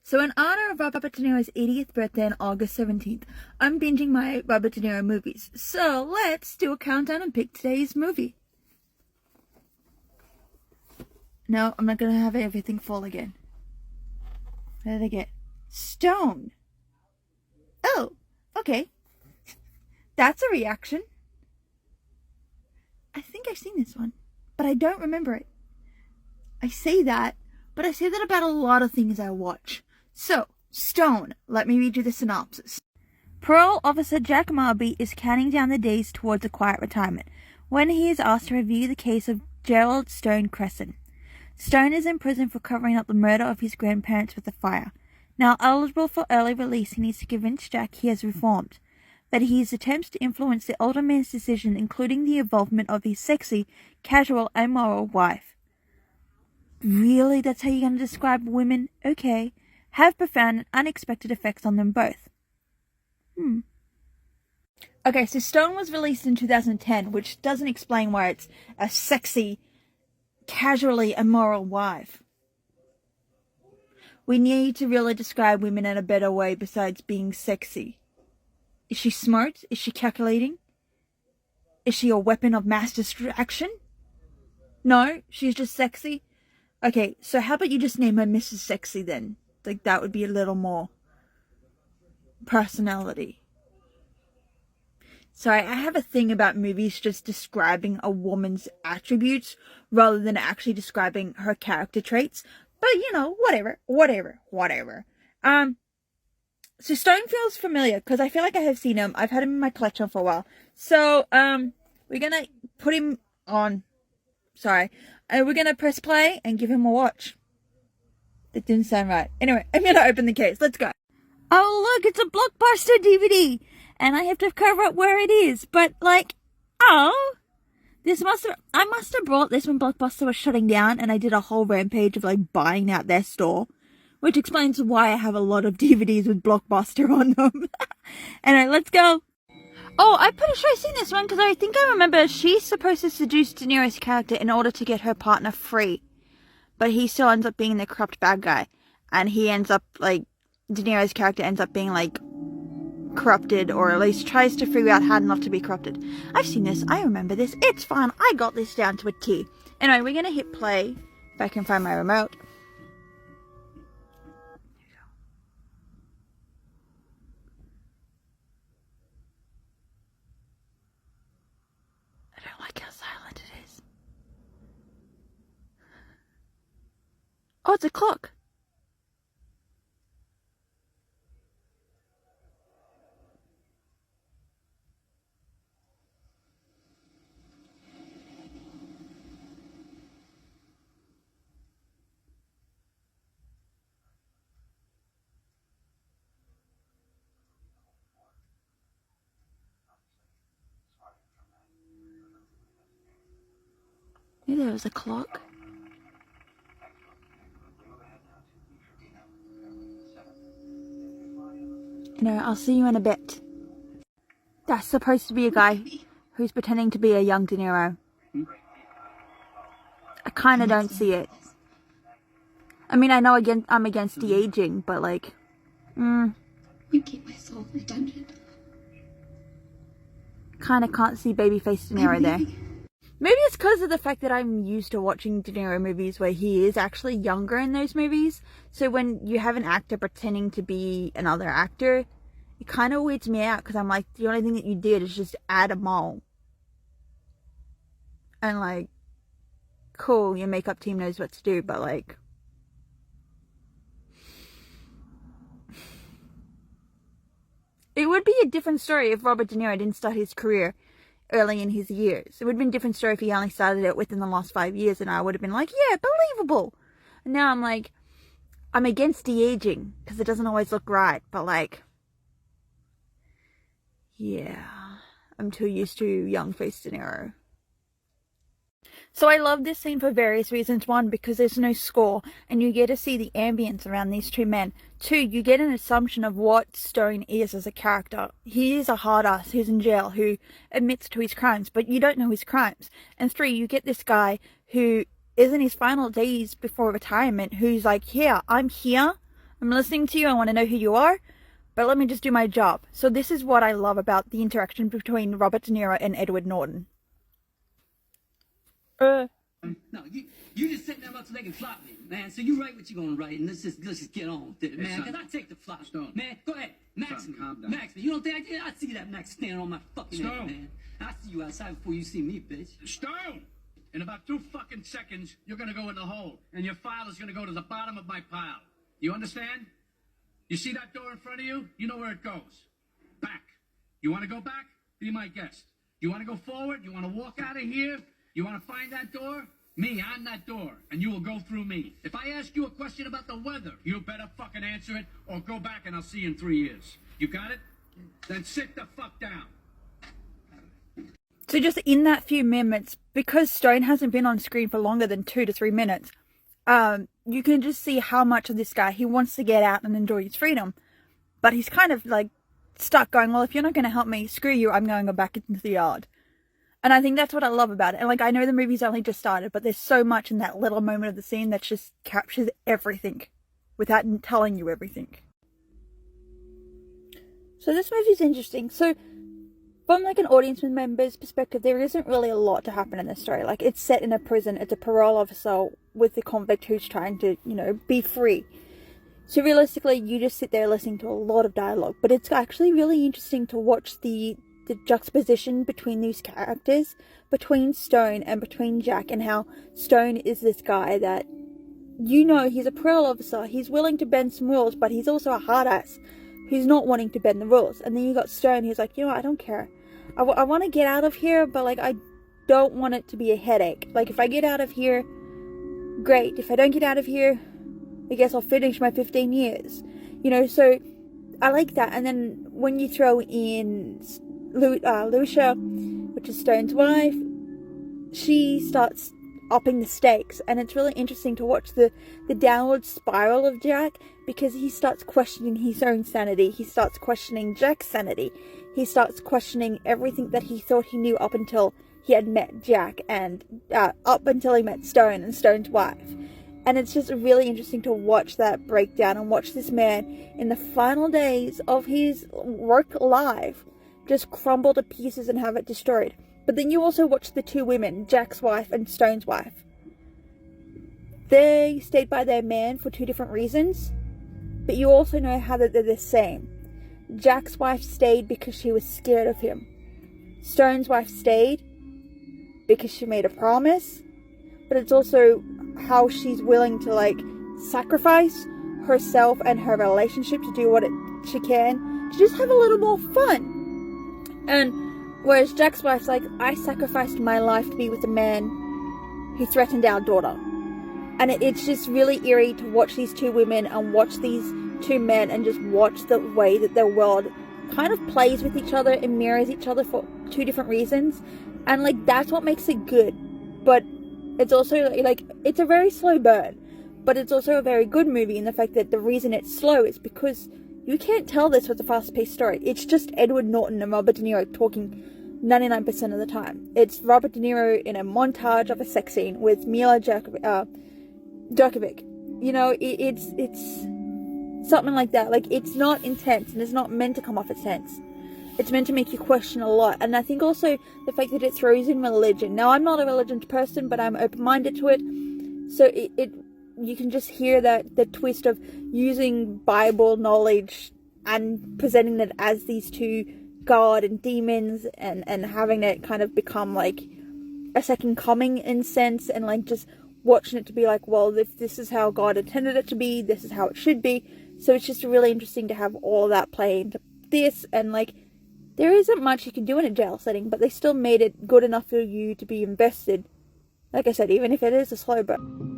So in honor of Robert De Niro's 80th birthday on August 17th, I'm binging my Robert De Niro movies. So let's do a countdown and pick today's movie. No, I'm not going to have everything full again. What did I get? Stone. Oh, okay. That's a reaction. I think I've seen this one, but I don't remember it. I say that, but I say that about a lot of things I watch. So, Stone, let me read you the synopsis. Parole officer Jack Marby is counting down the days towards a quiet retirement when he is asked to review the case of Gerald Stone Cresson. Stone is in prison for covering up the murder of his grandparents with a fire. Now eligible for early release, he needs to convince Jack he has reformed, but his attempts to influence the older man's decision, including the involvement of his sexy, casual, immoral wife. Really? That's how you're going to describe women? Okay. Have profound and unexpected effects on them both. Okay, so Stone was released in 2010, which doesn't explain why it's a sexy, casually immoral wife. We need to really describe women in a better way besides being sexy. Is she smart? Is she calculating? Is she a weapon of mass distraction? No, she's just sexy. Okay, so how about you just name her Mrs. Sexy then? Like, that would be a little more personality. Sorry, I have a thing about movies just describing a woman's attributes rather than actually describing her character traits. But, you know, whatever. So Stone feels familiar because I feel like I have seen him. I've had him in my collection for a while. So, we're gonna put him on. Sorry. We're gonna press play and give him a watch. That didn't sound right. Anyway, I'm gonna open the case. Let's go. Oh, look, it's a Blockbuster DVD. And I have to cover up where it is. But, like, oh. I must have brought this when Blockbuster was shutting down and I did a whole rampage of, like, buying out their store. Which explains why I have a lot of DVDs with Blockbuster on them. Anyway, let's go. Oh, I'm pretty sure I've seen this one because I think I remember she's supposed to seduce De Niro's character in order to get her partner free. But he still ends up being the corrupt bad guy. And he ends up, like, De Niro's character ends up being, like, corrupted, or at least tries to figure out how not to be corrupted. I've seen this. I remember this. It's fun. I got this down to a T. Anyway, we're going to hit play if I can find my remote. I don't like how silent it is. Oh, it's a clock. Maybe there was a clock. No, I'll see you in a bit. That's supposed to be a guy who's pretending to be a young De Niro. I kind of don't see it. I mean, I know I'm against de-aging, but like, You keep my soul in a dungeon. Kind of can't see babyface De Niro there. Maybe it's because of the fact that I'm used to watching De Niro movies where he is actually younger in those movies. So when you have an actor pretending to be another actor, it kind of weirds me out because I'm like, the only thing that you did is just add a mole. And like, cool, your makeup team knows what to do, but like, it would be a different story if Robert De Niro didn't start his career early in his years. It would have been a different story if he only started it within the last 5 years, and I would have been like, yeah, believable. And now I'm like, I'm against de-aging because it doesn't always look right, but like, yeah, I'm too used to young face De Niro. So I love this scene for various reasons. One, because there's no score and you get to see the ambience around these two men. Two, you get an assumption of what Stone is as a character. He is a hard ass who's in jail, who admits to his crimes, but you don't know his crimes. And three, you get this guy who is in his final days before retirement, who's like, yeah, I'm here, I'm listening to you, I want to know who you are, but let me just do my job. So this is what I love about the interaction between Robert De Niro and Edward Norton. No, you just sitting there about so they can flop me, man. So you write what you're gonna write, and let's just get on with it, man. Because I take the flop, Stone. man. Go ahead, max Stone, me, calm down. max me. You don't think I did? I see that max standing on my fucking head, Stone. man. I see you outside before you see me, bitch. Stone! In about 2 fucking seconds, you're gonna go in the hole, and your file is gonna go to the bottom of my pile. You understand? You see that door in front of you? You know where it goes. Back. You wanna go back? Be my guest. You wanna go forward? You wanna walk out of here? You wanna find that door? Me, I'm that door, and you will go through me. If I ask you a question about the weather, you better fucking answer it, or go back and I'll see you in 3 years. You got it? Then sit the fuck down. So just in that few moments, because Stone hasn't been on screen for longer than 2 to 3 minutes, you can just see how much of this guy, he wants to get out and enjoy his freedom. But he's kind of like stuck going, well, if you're not going to help me, screw you, I'm going to go back into the yard. And I think that's what I love about it. And like, I know the movie's only just started, but there's so much in that little moment of the scene that just captures everything without telling you everything. So this movie's interesting. So from like an audience member's perspective, there isn't really a lot to happen in this story. Like, it's set in a prison. It's a parole officer with the convict who's trying to, you know, be free. So realistically, you just sit there listening to a lot of dialogue. But it's actually really interesting to watch the juxtaposition between these characters, between Stone and between Jack, and how Stone is this guy that, you know, he's a parole officer. He's willing to bend some rules, but he's also a hard ass who's not wanting to bend the rules. And then you got Stone, who's like, you know, I don't care. I want to get out of here, but like, I don't want it to be a headache. Like, if I get out of here, great. If I don't get out of here, I guess I'll finish my 15 years. You know, so I like that. And then when you throw in Lucia, which is Stone's wife, she starts upping the stakes, and it's really interesting to watch the downward spiral of Jack, because he starts questioning his own sanity, he starts questioning Jack's sanity, he starts questioning everything that he thought he knew up until he had met Jack, and up until he met Stone and Stone's wife. And it's just really interesting to watch that breakdown and watch this man in the final days of his work life just crumble to pieces and have it destroyed. But then you also watch the two women, Jack's wife and Stone's wife. They stayed by their man for 2 different reasons, but you also know how that they're the same. Jack's wife stayed because she was scared of him. Stone's wife stayed because she made a promise, but it's also how she's willing to like sacrifice herself and her relationship to do what she can to just have a little more fun. And whereas Jack's wife's like, I sacrificed my life to be with a man who threatened our daughter. And it's just really eerie to watch these two women and watch these two men and just watch the way that their world kind of plays with each other and mirrors each other for 2 different reasons. And like, that's what makes it good. But it's also like, it's a very slow burn, but it's also a very good movie in the fact that the reason it's slow is because you can't tell this with a fast-paced story. It's just Edward Norton and Robert De Niro talking 99% of the time. It's Robert De Niro in a montage of a sex scene with Mila Djokovic. You know, it's something like that. Like, it's not intense, and it's not meant to come off as tense. It's meant to make you question a lot. And I think also the fact that it throws in religion. Now, I'm not a religious person, but I'm open-minded to it. So you can just hear that the twist of using Bible knowledge and presenting it as these two God and demons, and having it kind of become like a second coming in sense, and like just watching it to be like, well, if this is how God intended it to be, this is how it should be. So it's just really interesting to have all that play into this. And like, there isn't much you can do in a jail setting, but they still made it good enough for you to be invested. Like I said, even if it is a slow burn.